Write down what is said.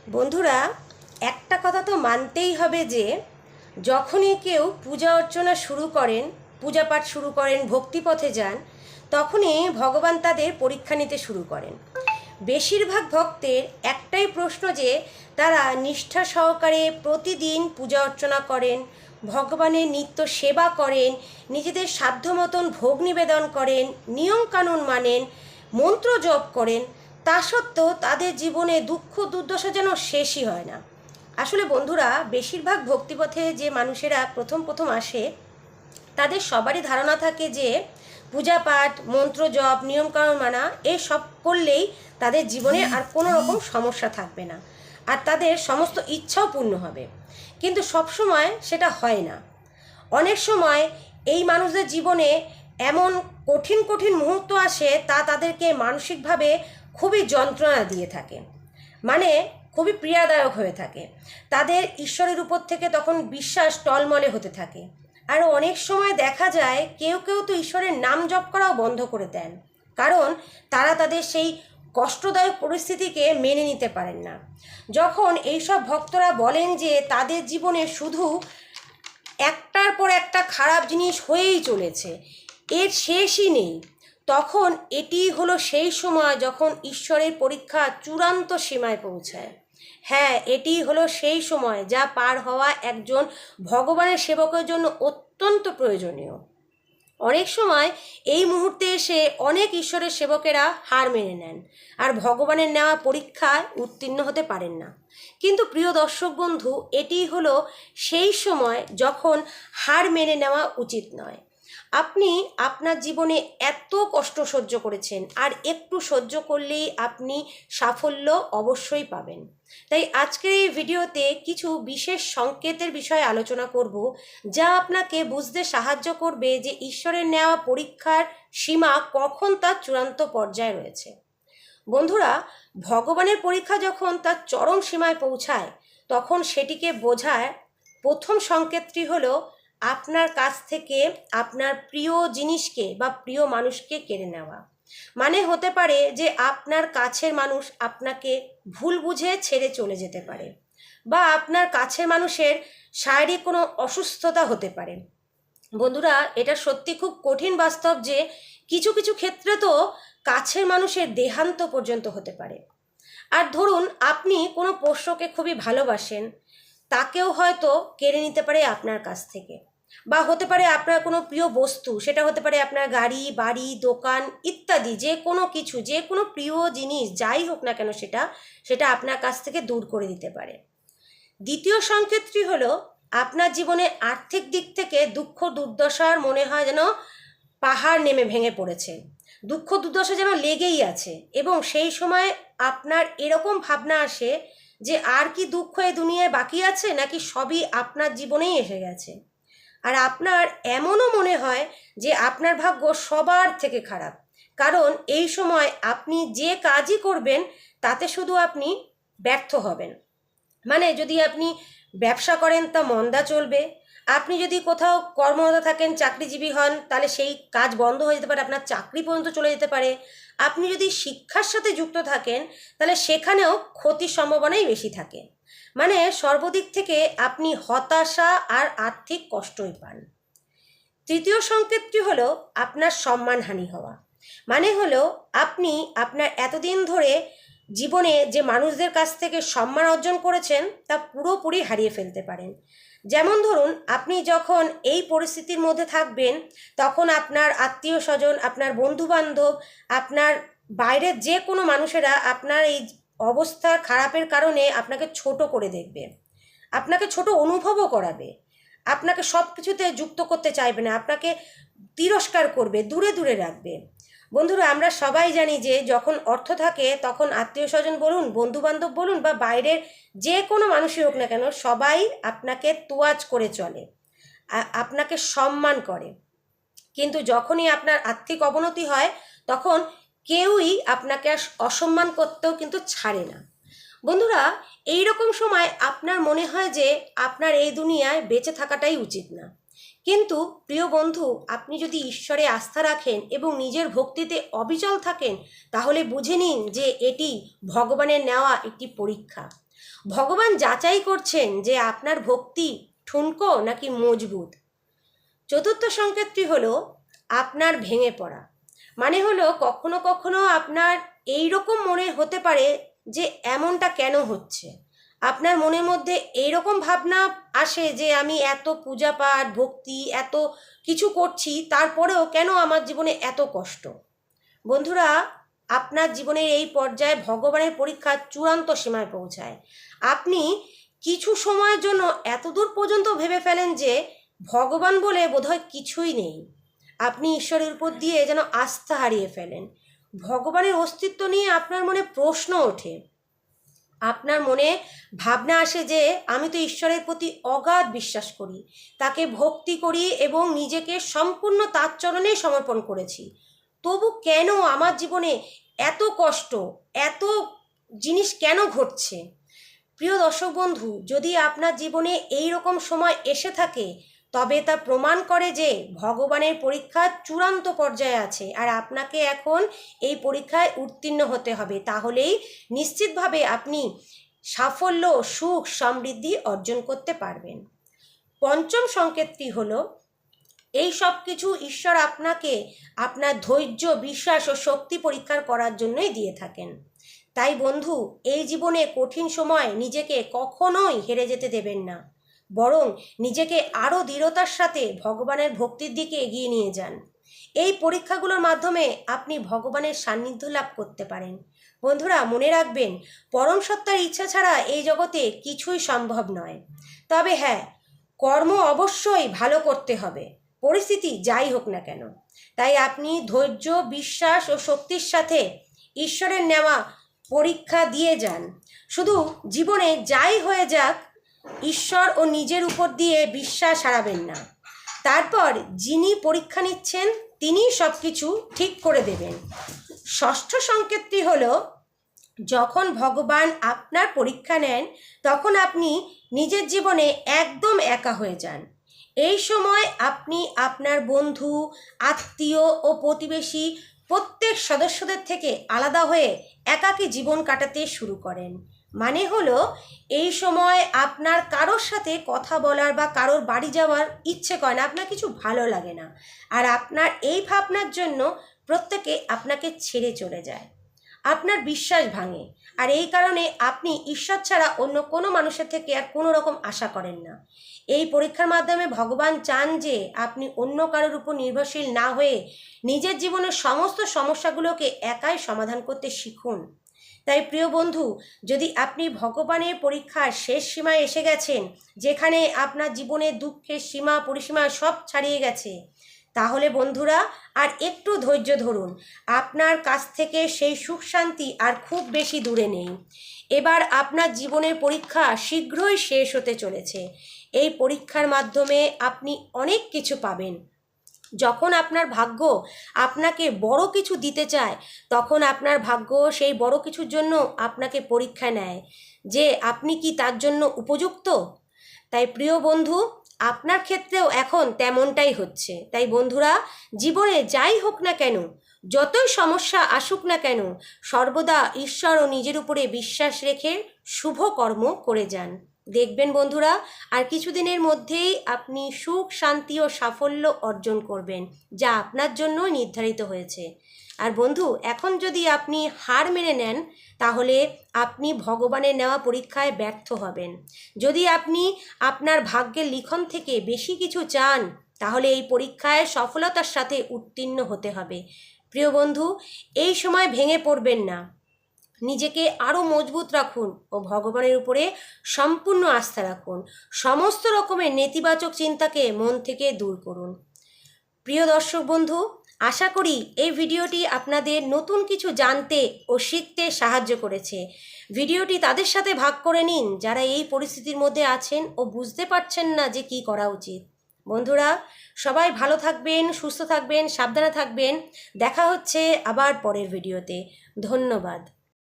বন্ধুরা, একটা কথা তো মানতেই হবে যে যখনই কেউ পূজা অর্চনা শুরু করেন, পূজা পাঠ শুরু করেন, ভক্তিপথে যান, তখনই ভগবান তাদের পরীক্ষা নিতে শুরু করেন। বেশিরভাগ ভক্তের একটাই প্রশ্ন যে তারা নিষ্ঠা সহকারে প্রতিদিন পূজা অর্চনা করেন, ভগবানের নিত্য সেবা করেন, নিজেদের সাধ্য মতন ভোগ নিবেদন করেন, নিয়মকানুন মানেন, মন্ত্র জপ করেন, তা সত্ত্বেও তাদের জীবনে দুঃখ দুর্দশা যেন শেষই হয় না। আসলে বন্ধুরা, বেশিরভাগ ভক্তিপথে যে মানুষেরা প্রথম প্রথম আসে, তাদের সবারই ধারণা থাকে যে পূজা পাঠ, মন্ত্র জপ, নিয়মকানুন মানা এসব করলেই তাদের জীবনে আর কোনো রকম সমস্যা থাকবে না, আর তাদের সমস্ত ইচ্ছাও পূর্ণ হবে। কিন্তু সবসময় সেটা হয় না। অনেক সময় এই মানুষদের জীবনে এমন কঠিন কঠিন মুহূর্ত আসে, তা তাদেরকে মানসিকভাবে খুবই যন্ত্রণা দিয়ে থাকে, মানে খুবই পীড়াদায়ক হয়ে থাকে। তাদের ঈশ্বরের উপর থেকে তখন বিশ্বাস টলমলে হতে থাকে। আর অনেক সময় দেখা যায় কেউ কেউ তো ঈশ্বরের নাম জপ করাও বন্ধ করে দেন, কারণ তারা তাদের সেই কষ্টদায়ক পরিস্থিতিকে মেনে নিতে পারেন না। যখন এইসব ভক্তরা বলেন যে তাদের জীবনে শুধু একটার পর একটা খারাপ জিনিস হয়েই চলেছে, এর শেষই নেই, তখন এটি হলো সেই সময় যখন ঈশ্বরের পরীক্ষা চূড়ান্ত সীমায় পৌঁছায়। হ্যাঁ, এটি হলো সেই সময় যা পার হওয়া একজন ভগবানের সেবকের জন্য অত্যন্ত প্রয়োজনীয়। অনেক সময় এই মুহূর্তে এসে অনেক ঈশ্বরের সেবকেরা হার মেনে নেন, আর ভগবানের নেওয়া পরীক্ষায় উত্তীর্ণ হতে পারেন না। কিন্তু প্রিয় দর্শক বন্ধু, এটি হলো সেই সময় যখন হার মেনে নেওয়া উচিত নয়। আপনি আপনার জীবনে এত কষ্ট সহ্য করেছেন, আর একটু সহ্য করলেই আপনি সাফল্য অবশ্যই পাবেন। তাই আজকের এই ভিডিওতে কিছু বিশেষ সংকেতের বিষয়ে আলোচনা করব, যা আপনাকে বুঝতে সাহায্য করবে যে ঈশ্বরের নেওয়া পরীক্ষার সীমা কখন তার চূড়ান্ত পর্যায়ে রয়েছে। বন্ধুরা, ভগবানের পরীক্ষা যখন তার চরম সীমায় পৌঁছায়, তখন সেটিকে বোঝার প্রথম সংকেতটি হলো আপনার কাছ থেকে আপনার প্রিয় জিনিসকে বা প্রিয় মানুষকে কেড়ে নেওয়া। মানে হতে পারে যে আপনার কাছের মানুষ আপনাকে ভুল বুঝে ছেড়ে চলে যেতে পারে, বা আপনার কাছের মানুষের শারীরিক কোনো অসুস্থতা হতে পারে। বন্ধুরা, এটা সত্যি খুব কঠিন বাস্তব যে কিছু কিছু ক্ষেত্রে তো কাছের মানুষের দেহান্ত পর্যন্ত হতে পারে। আর ধরুন আপনি কোনো পোষ্যকে খুবই ভালোবাসেন, তাকেও হয়তো কেড়ে নিতে পারে আপনার কাছ থেকে। বা হতে পারে আপনার কোনো প্রিয় বস্তু, সেটা হতে পারে আপনার গাড়ি, বাড়ি, দোকান ইত্যাদি, যে কোনো কিছু, যে কোনো প্রিয় জিনিস যাই হোক না কেন, সেটা সেটা আপনার কাছ থেকে দূর করে দিতে পারে। দ্বিতীয় সংকেতটি হলো আপনার জীবনে আর্থিক দিক থেকে দুঃখ দুর্দশার মনে হয় যেন পাহাড় নেমে ভেঙে পড়েছে, দুঃখ দুর্দশা যেন লেগেই আছে, এবং সেই সময় আপনার এরকম ভাবনা আসে যে আর কি দুঃখ এই দুনিয়ায় বাকি আছে, নাকি সবই আপনার জীবনেই এসে গেছে। আর আপনার এমনও মনে হয় যে আপনার ভাগ্য সবার থেকে খারাপ, কারণ এই সময় আপনি যে কাজই করবেন তাতে শুধু আপনি ব্যর্থ হবেন। মানে যদি আপনি ব্যবসা করেন তা মন্দা চলবে, আপনি যদি কোথাও কর্মরত থাকেন, চাকরিজীবী হন, তাহলে সেই কাজ বন্ধ হয়ে যেতে পারে, আপনার চাকরি পর্যন্ত চলে যেতে পারে। আপনি যদি শিক্ষার সাথে যুক্ত থাকেন, তাহলে সেখানেও ক্ষতির সম্ভাবনাই বেশি থাকে। মানে সর্বদিক থেকে আপনি হতাশা আর আর্থিক কষ্টই পান। তৃতীয় সংকেতটি হলো আপনার সম্মানহানি হওয়া। মানে হলো আপনি আপনার এতদিন ধরে জীবনে যে মানুষদের কাছ থেকে সম্মান অর্জন করেছেন তা পুরোপুরি হারিয়ে ফেলতে পারেন। যেমন ধরুন, আপনি যখন এই পরিস্থিতির মধ্যে থাকবেন, তখন আপনার আত্মীয় স্বজন, আপনার বন্ধুবান্ধব, আপনার বাইরের যে কোনো মানুষেরা আপনার এই অবস্থা খারাপের কারণে আপনাকে ছোট করে দেখবে, আপনাকে ছোট অনুভবও করাবে, আপনাকে সব কিছুতে যুক্ত করতে চাইবে না, আপনাকে তিরস্কার করবে, দূরে দূরে রাখবে। বন্ধুরা, আমরা সবাই জানি যে যখন অর্থ থাকে তখন আত্মীয় স্বজন বলুন, বন্ধুবান্ধব বলুন, বা বাইরের যে কোনো মানুষই হোক না কেন, সবাই আপনাকে তোয়াজ করে চলে, আপনাকে সম্মান করে। কিন্তু যখনই আপনার আর্থিক অবনতি হয়, তখন কেউই আপনাকে অসম্মান করতেও কিন্তু ছাড়ে না। বন্ধুরা, এই রকম সময় আপনার মনে হয় যে আপনার এই দুনিয়ায় বেঁচে থাকাটাই উচিত না, কিন্তু প্রিয় বন্ধু, আপনি যদি ঈশ্বরে আস্থা রাখেন এবং নিজের ভক্তিতে অবিচল থাকেন, তাহলে বুঝে নিন যে এটি ভগবানের নেওয়া একটি পরীক্ষা। ভগবান যাচাই করছেন যে আপনার ভক্তি ঠুনকো নাকি মজবুত। চতুর্থ সংকেতটি হলো আপনার ভেঙে পড়া। মানে হলো কখনো কখনো আপনার এই রকম মনে হতে পারে যে এমনটা কেন হচ্ছে। আপনার মনের মধ্যে এইরকম ভাবনা আসে যে আমি এত পূজা পাঠ ভক্তি এত কিছু করছি, তারপরেও কেন আমার জীবনে এত কষ্ট। বন্ধুরা, আপনার জীবনের এই পর্যায়ে ভগবানের পরীক্ষা চূড়ান্ত সীমায় পৌঁছায়। আপনি কিছু সময়ের জন্য এত দূর পর্যন্ত ভেবে ফেলেন যে ভগবান বলে বোধহয় কিছুই নেই। আপনি ঈশ্বরের উপর দিয়ে যেন আস্থা হারিয়ে ফেলেন। ভগবানের অস্তিত্ব নিয়ে আপনার মনে প্রশ্ন ওঠে। আপনার মনে ভাবনা আসে যে আমি তো ঈশ্বরের প্রতি অগাধ বিশ্বাস করি, তাকে ভক্তি করি এবং নিজেকে সম্পূর্ণ তার চরণে সমর্পণ করেছি। তবু কেন আমার জীবনে এত কষ্ট, এত জিনিস কেন ঘটছে? প্রিয় দর্শক বন্ধু, যদি আপনার জীবনে এই রকম সময় এসে থাকে, তবে তা প্রমাণ করে যে ভগবানের পরীক্ষা চূড়ান্ত পর্যায়ে আছে আর আপনাকে এখন এই পরীক্ষায় উত্তীর্ণ হতে হবে। তাহলেই নিশ্চিতভাবে আপনি সাফল্য, সুখ, সমৃদ্ধি অর্জন করতে পারবেন। পঞ্চম সংকেতটি হলো এই সব কিছু ঈশ্বর আপনাকে আপনার ধৈর্য, বিশ্বাস ও শক্তি পরীক্ষা করার জন্যই দিয়ে থাকেন। তাই বন্ধু, এই জীবনে কঠিন সময় নিজেকে কখনোই হেরে যেতে দেবেন না, বরং নিজেকে আরও দৃঢ়তার সাথে ভগবানের ভক্তির দিকে এগিয়ে নিয়ে যান। এই পরীক্ষাগুলোর মাধ্যমে আপনি ভগবানের সান্নিধ্য লাভ করতে পারেন। বন্ধুরা, মনে রাখবেন, পরম সত্তার ইচ্ছা ছাড়া এই জগতে কিছুই সম্ভব নয়। তবে হ্যাঁ, কর্ম অবশ্যই ভালো করতে হবে, পরিস্থিতি যাই হোক না কেন। তাই আপনি ধৈর্য, বিশ্বাস ও শক্তির সাথে ঈশ্বরের নেওয়া পরীক্ষা দিয়ে যান। শুধু জীবনে যাই হয়ে যাক, ঈশ্বর ও নিজের উপর দিয়ে বিশ্বাস হারাবেন না। তারপর যিনি পরীক্ষা নিচ্ছেন তিনি সব কিছু ঠিক করে দেবেন। ষষ্ঠ সংকেতটি হলো যখন ভগবান আপনার পরীক্ষা নেন, তখন আপনি নিজের জীবনে একদম একা হয়ে যান। এই সময় আপনি আপনার বন্ধু, আত্মীয় ও প্রতিবেশী প্রত্যেক সদস্যদের থেকে আলাদা হয়ে একাকী জীবন কাটাতে শুরু করেন। মানে হলো এই সময় আপনার কারোর সাথে কথা বলার বা কারোর বাড়ি যাওয়ার ইচ্ছে করে না, আপনার কিছু ভালো লাগে না। আর আপনার এই ভাবনার জন্য প্রত্যেকে আপনাকে ছেড়ে চলে যায়, আপনার বিশ্বাস ভাঙে। আর এই কারণে আপনি ঈশ্বর ছাড়া অন্য কোনো মানুষের থেকে আর কোনো রকম আশা করেন না। এই পরীক্ষার মাধ্যমে ভগবান চান যে আপনি অন্য কারোর উপর নির্ভরশীল না হয়ে নিজের জীবনের সমস্ত সমস্যাগুলোকে একাই সমাধান করতে শিখুন। তাই প্রিয় বন্ধু, যদি আপনি ভগবানের পরীক্ষার শেষ সীমায় এসে গেছেন, যেখানে আপনার জীবনের দুঃখের সীমা পরিসীমা সব ছাড়িয়ে গেছে, তাহলে বন্ধুরা আর একটু ধৈর্য ধরুন। আপনার কাছ থেকে সেই সুখ শান্তি আর খুব বেশি দূরে নেই। এবার আপনার জীবনের পরীক্ষা শীঘ্রই শেষ হতে চলেছে। এই পরীক্ষার মাধ্যমে আপনি অনেক কিছু পাবেন। যখন আপনার ভাগ্য আপনাকে বড় কিছু দিতে চায়, তখন আপনার ভাগ্য সেই বড় কিছুর জন্য আপনাকে পরীক্ষা নেয় যে আপনি কি তার জন্য উপযুক্ত। তাই প্রিয় বন্ধু, আপনার ক্ষেত্রেও এখন তেমনটাই হচ্ছে। তাই বন্ধুরা, জীবনে যাই হোক না কেন, যতই সমস্যা আসুক না কেন, সর্বদা ঈশ্বর ও নিজের উপরে বিশ্বাস রেখে শুভ কর্ম করে যান। দেখবেন বন্ধুরা, আর কিছুদিনের মধ্যেই আপনি সুখ, শান্তি ও সাফল্য অর্জন করবেন, যা আপনার জন্য নির্ধারিত হয়েছে। আর বন্ধু, এখন যদি আপনি হার মেনে নেন, তাহলে আপনি ভগবানের নেওয়া পরীক্ষায় ব্যর্থ হবেন। যদি আপনি আপনার ভাগ্যের লিখন থেকে বেশি কিছু চান, তাহলে এই পরীক্ষায় সফলতার সাথে উত্তীর্ণ হতে হবে। প্রিয় বন্ধু, এই সময় ভেঙে পড়বেন না, নিজেকে আরও মজবুত রাখুন ও ভগবানের উপরে সম্পূর্ণ আস্থা রাখুন। সমস্ত রকমের নেতিবাচক চিন্তাকে মন থেকে দূর করুন। প্রিয় দর্শক বন্ধু, আশা করি এই ভিডিওটি আপনাদের নতুন কিছু জানতে ও শিখতে সাহায্য করেছে। ভিডিওটি তাদের সাথে ভাগ করে নিন যারা এই পরিস্থিতির মধ্যে আছেন ও বুঝতে পারছেন না যে কী করা উচিত। বন্ধুরা, সবাই ভালো থাকবেন, সুস্থ থাকবেন, সাবধানে থাকবেন। দেখা হচ্ছে আবার পরের ভিডিওতে। ধন্যবাদ।